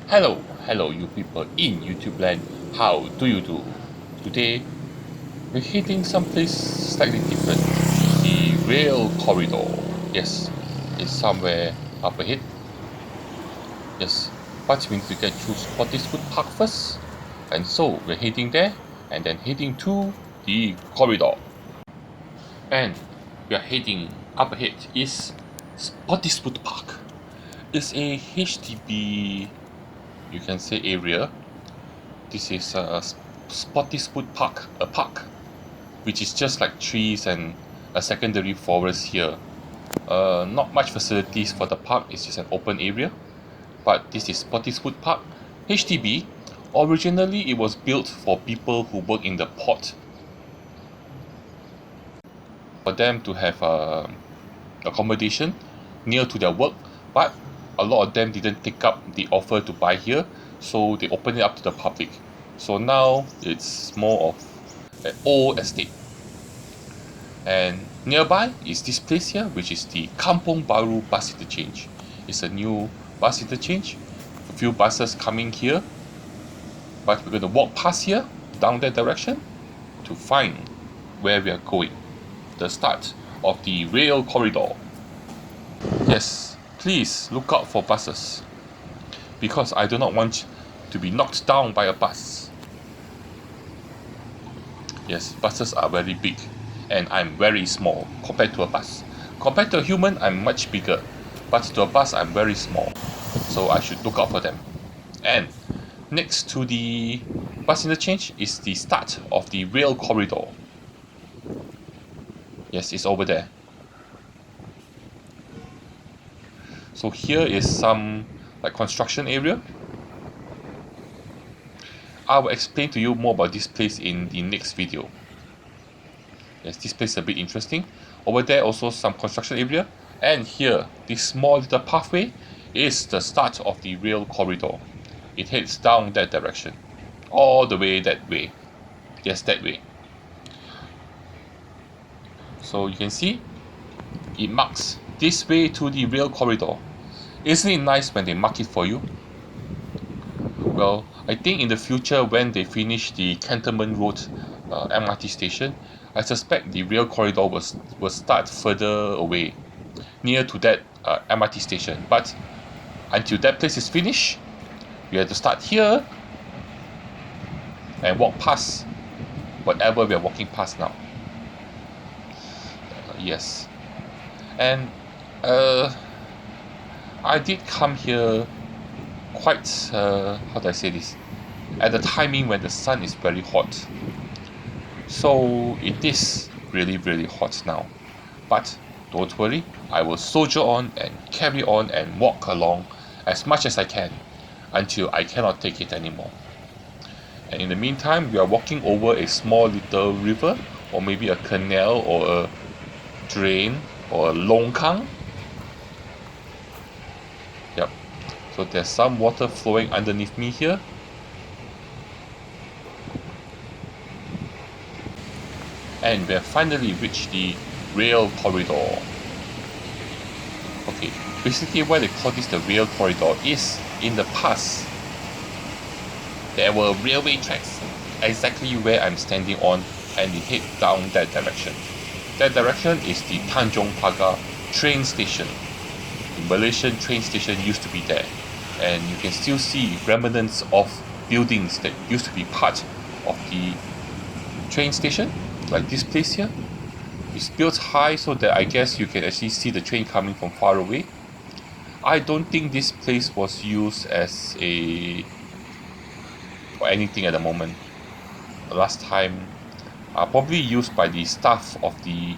Hello you people in YouTube land, how do you do? Today, we're hitting someplace slightly different, the rail corridor. Yes, it's somewhere up ahead. Yes, but we need to get through Spottiswoode Park first, and so we're heading there, and then heading to the corridor. And we are heading up ahead is Spottiswoode Park. It's a HDB, you can say, area. This is a Spottiswoode Park, a park which is just like trees and a secondary forest here. Not much facilities for the park, it's just an open area. But this is Spottiswoode Park, HDB. Originally, it was built for people who work in the port, for them to have accommodation near to their work, but a lot of them didn't take up the offer to buy here, so they opened it up to the public. So now it's more of an old estate. And nearby is this place here, which is the Kampong Baru bus interchange. It's a new bus interchange, a few buses coming here, but we're going to walk past here, down that direction, to find where we are going, the start of the rail corridor. Yes, please look out for buses, because I do not want to be knocked down by a bus. Yes, buses are very big, and I'm very small compared to a bus. Compared to a human, I'm much bigger, but to a bus, I'm very small, so I should look out for them. And next to the bus interchange is the start of the rail corridor. Yes, it's over there. So here is some like construction area. I will explain to you more about this place in the next video. Yes, this place is a bit interesting. Over there also some construction area, and here this small little pathway is the start of the rail corridor. It heads down that direction, all the way that way. Yes, that way. So you can see it marks this way to the rail corridor. Isn't it nice when they mark it for you? Well, I think in the future when they finish the Cantonment Road MRT station, I suspect the rail corridor will start further away, near to that MRT station. But until that place is finished, we have to start here and walk past whatever we are walking past now. Yes, and I did come here quite, how do I say this, at the timing when the sun is very hot. So it is really hot now. But don't worry, I will soldier on and carry on and walk along as much as I can until I cannot take it anymore. And in the meantime, we are walking over a small little river, or maybe a canal, or a drain, or a longkang. Yep. So there's some water flowing underneath me here. And we have finally reached the rail corridor. Okay, basically why they call this the rail corridor is, in the past, there were railway tracks exactly where I'm standing on, and it head down that direction. That direction is the Tanjong Pagar train station. The Malaysian train station used to be there, and you can still see remnants of buildings that used to be part of the train station, like this place here. It's built high so that I guess you can actually see the train coming from far away. I don't think this place was used as for anything at the moment. The last time, probably used by the staff of the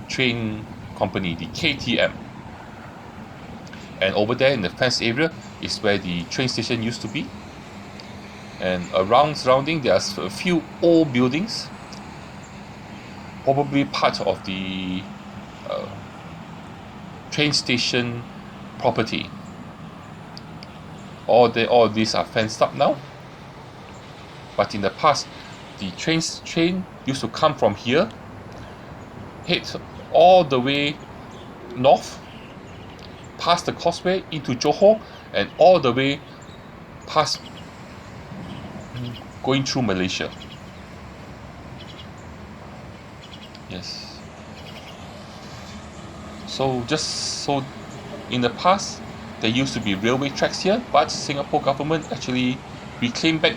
train company, the KTM. And over there in the fence area is where the train station used to be. And surrounding there's a few old buildings, probably part of the train station property. All these are fenced up now. But in the past, the train used to come from here, head all the way north, past the causeway into Johor, and all the way pass going through Malaysia. Yes. So in the past there used to be railway tracks here, but Singapore government actually reclaimed back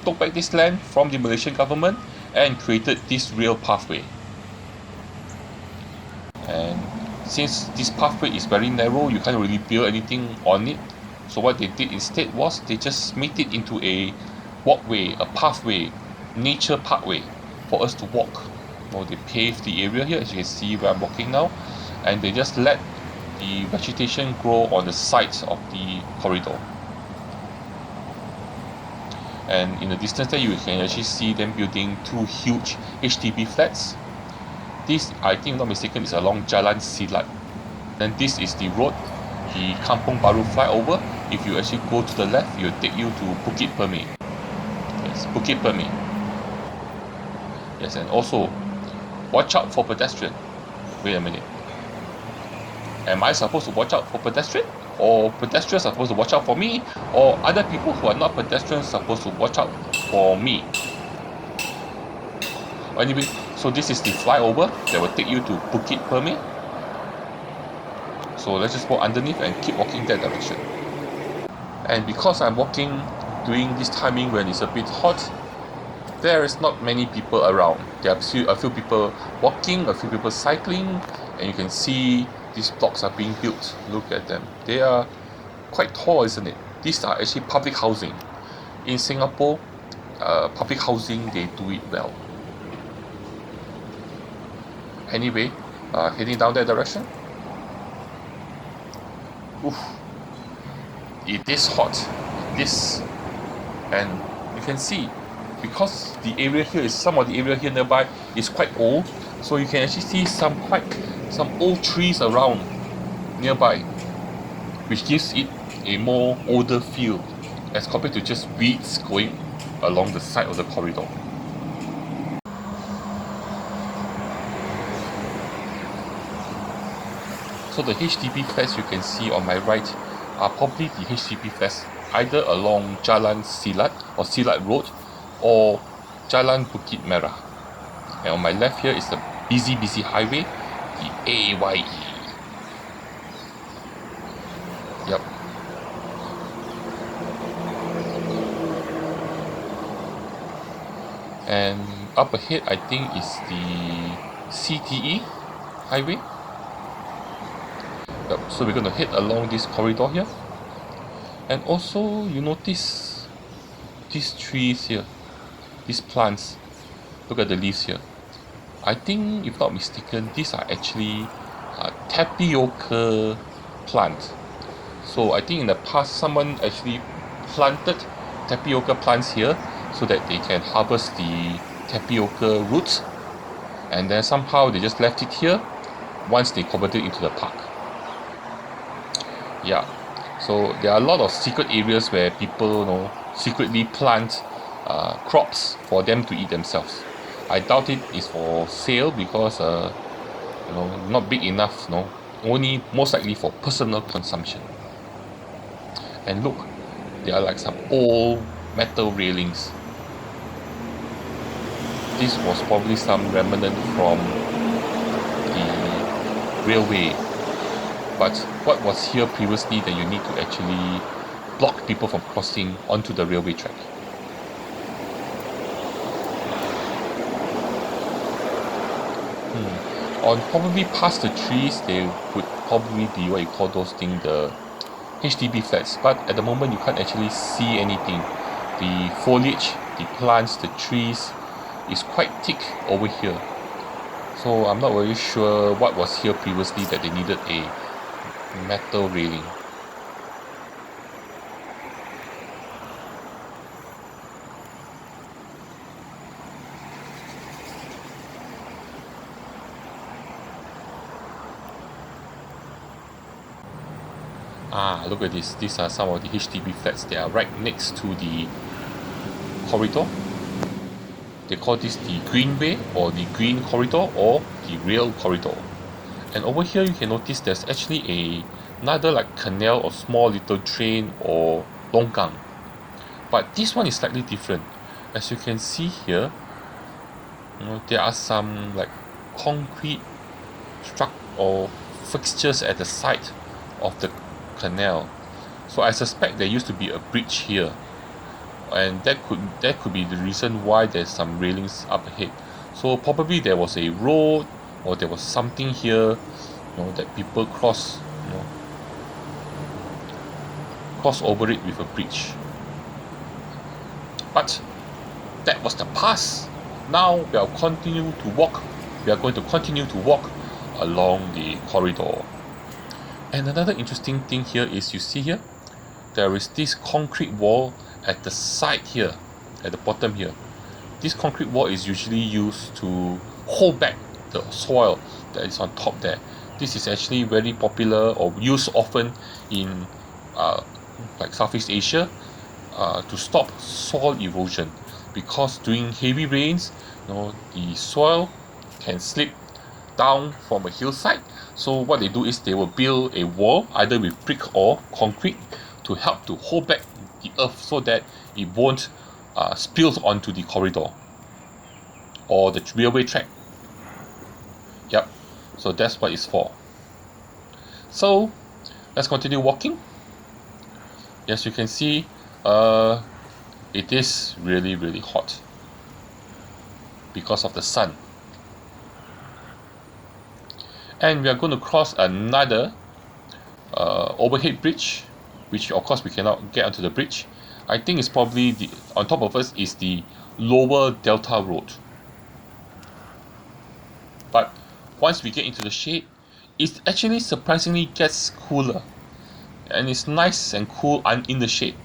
took back this land from the Malaysian government and created this rail pathway. And since this pathway is very narrow, you can't really build anything on it. So what they did instead was they just made it into a walkway, a pathway, nature parkway for us to walk. Well, they paved the area here, as you can see where I'm walking now, and they just let the vegetation grow on the sides of the corridor. And in the distance there, you can actually see them building two huge HDB flats. This, I think if not mistaken, is along Jalan Silat. Then this is the road, the Kampong Baru flyover. If you actually go to the left, it will take you to Bukit Permai. Yes, Bukit Permai. Yes, and also, watch out for pedestrian. Wait a minute. Am I supposed to watch out for pedestrian? Or pedestrians are supposed to watch out for me? Or other people who are not pedestrians are supposed to watch out for me? Anyway, so this is the flyover that will take you to Bukit Permai. So let's just walk underneath and keep walking that direction. And because I'm walking during this timing when it's a bit hot, there is not many people around. There are a few people walking, a few people cycling, and you can see these blocks are being built. Look at them. They are quite tall, isn't it? These are actually public housing. In Singapore, public housing, they do it well. Anyway, heading down that direction. Oof. It is hot. And you can see, because the area here some of the area here nearby is quite old, so you can actually see some old trees around nearby, which gives it a more older feel as compared to just weeds going along the side of the corridor. So the HDB flats you can see on my right are probably the HDB flats either along Jalan Silat or Silat Road or Jalan Bukit Merah. And on my left here is the busy highway, the AYE. Yep. And up ahead I think is the CTE highway. Yep. So we're going to head along this corridor here. And also you notice these trees here, these plants. Look at the leaves here. I think, if not mistaken, these are actually tapioca plant. So I think in the past someone actually planted tapioca plants here so that they can harvest the tapioca roots, and then somehow they just left it here once they converted it into the park. Yeah, so there are a lot of secret areas where people secretly plant crops for them to eat themselves. I doubt it is for sale because not big enough, only most likely for personal consumption. And look, there are like some old metal railings. This was probably some remnant from the railway. But what was here previously that you need to actually block people from crossing onto the railway track? On probably past the trees, there would probably be what you call those things, the HDB flats. But at the moment, you can't actually see anything. The foliage, the plants, the trees is quite thick over here. So I'm not very sure what was here previously that they needed a metal railing. Look at this. These are some of the HDB flats. They are right next to the corridor. They call this the Greenway or the Green Corridor or the Rail Corridor. And over here you can notice there's actually another like canal or small little train or longkang But this one is slightly different. As you can see here, there are some like concrete or fixtures at the side of the canal. So I suspect there used to be a bridge here, and that could be the reason why there's some railings up ahead. So probably there was a road, or there was something here, that people cross over it with a bridge. But that was the past. Now we are going to continue to walk along the corridor. And another interesting thing here is, you see here, there is this concrete wall at the side here, at the bottom here. This concrete wall is usually used to hold back the soil that is on top there. This is actually very popular or used often in like Southeast Asia to stop soil erosion, because during heavy rains, the soil can slip down from a hillside. So what they do is they will build a wall either with brick or concrete to help to hold back the earth so that it won't spill onto the corridor or the railway track. Yep, so that's what it's for. So let's continue walking. As you can see, it is really, really hot because of the sun. And we are going to cross another overhead bridge, which of course we cannot get onto the bridge. I think it's probably on top of us is the lower Delta Road. But once we get into the shade, it actually surprisingly gets cooler, and it's nice and cool in the shade.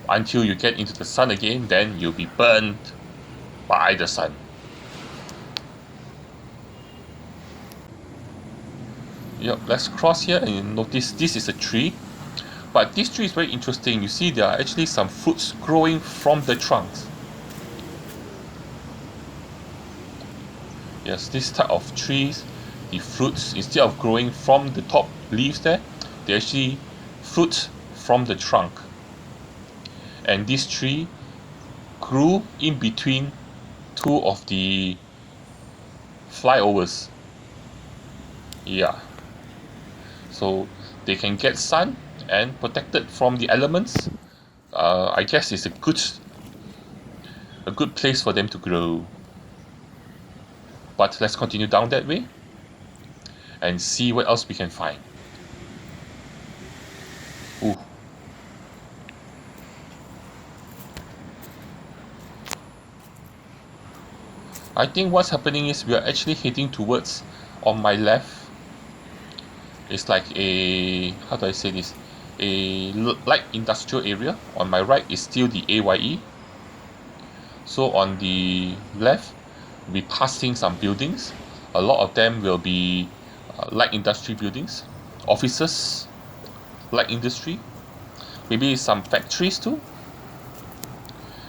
Until you get into the sun again, then you'll be burned by the sun. Yep, let's cross here, and you notice this is a tree. But this tree is very interesting. You see there are actually some fruits growing from the trunks. Yes, this type of trees, the fruits, instead of growing from the top leaves there, they actually fruit from the trunk. And this tree grew in between two of the flyovers. Yeah. So they can get sun and protected from the elements. I guess it's a good place for them to grow. But let's continue down that way and see what else we can find. Ooh. I think what's happening is we are actually heading towards, on my left, it's like a, how do I say this, a light industrial area. On my right is still the AYE. So on the left, we'll be passing some buildings. A lot of them will be light industry buildings, offices, light industry, maybe some factories too.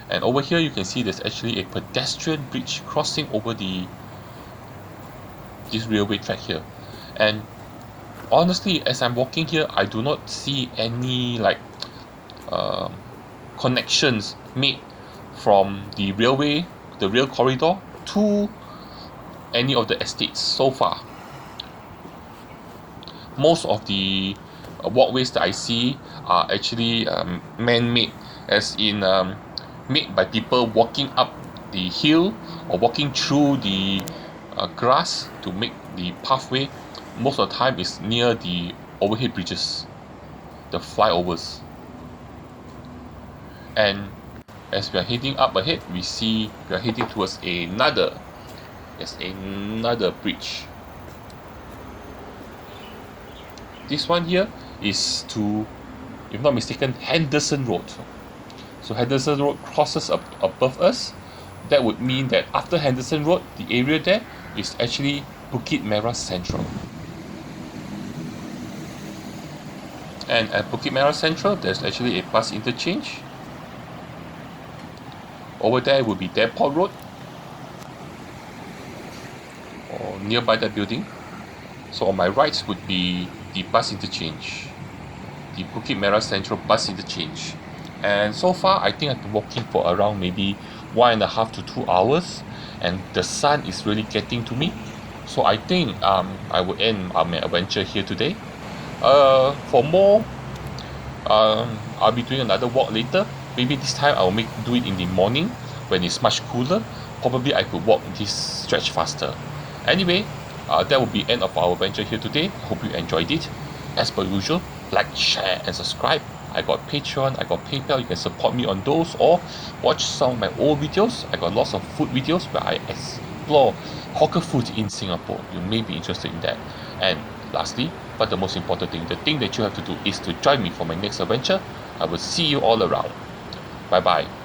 And over here you can see there's actually a pedestrian bridge crossing over this railway track here. And honestly, as I'm walking here, I do not see any like connections made from the rail corridor to any of the estates so far. Most of the walkways that I see are actually man-made, as in made by people walking up the hill or walking through the grass to make the pathway. Most of the time is near the overhead bridges, the flyovers. And as we are heading up ahead, we see we are heading towards another bridge. This one here is to, if not mistaken, Henderson Road. So Henderson Road crosses up above us. That would mean that after Henderson Road, the area there is actually Bukit Merah Central. And at Bukit Merah Central, there's actually a bus interchange. Over there will be Depot Road, or nearby that building. So on my right would be the bus interchange, the Bukit Merah Central bus interchange. And so far, I think I've been walking for around maybe 1.5 to 2 hours, and the sun is really getting to me. So I think I will end my adventure here today. For more, I'll be doing another walk later. Maybe this time I'll do it in the morning when it's much cooler. Probably I could walk this stretch faster. Anyway, that will be end of our adventure here today. Hope you enjoyed it. As per usual, like, share, and subscribe. I got Patreon, I got PayPal. You can support me on those or watch some of my old videos. I got lots of food videos where I explore hawker food in Singapore. You may be interested in that. And lastly, but the most important thing, the thing that you have to do is to join me for my next adventure. I will see you all around. Bye bye.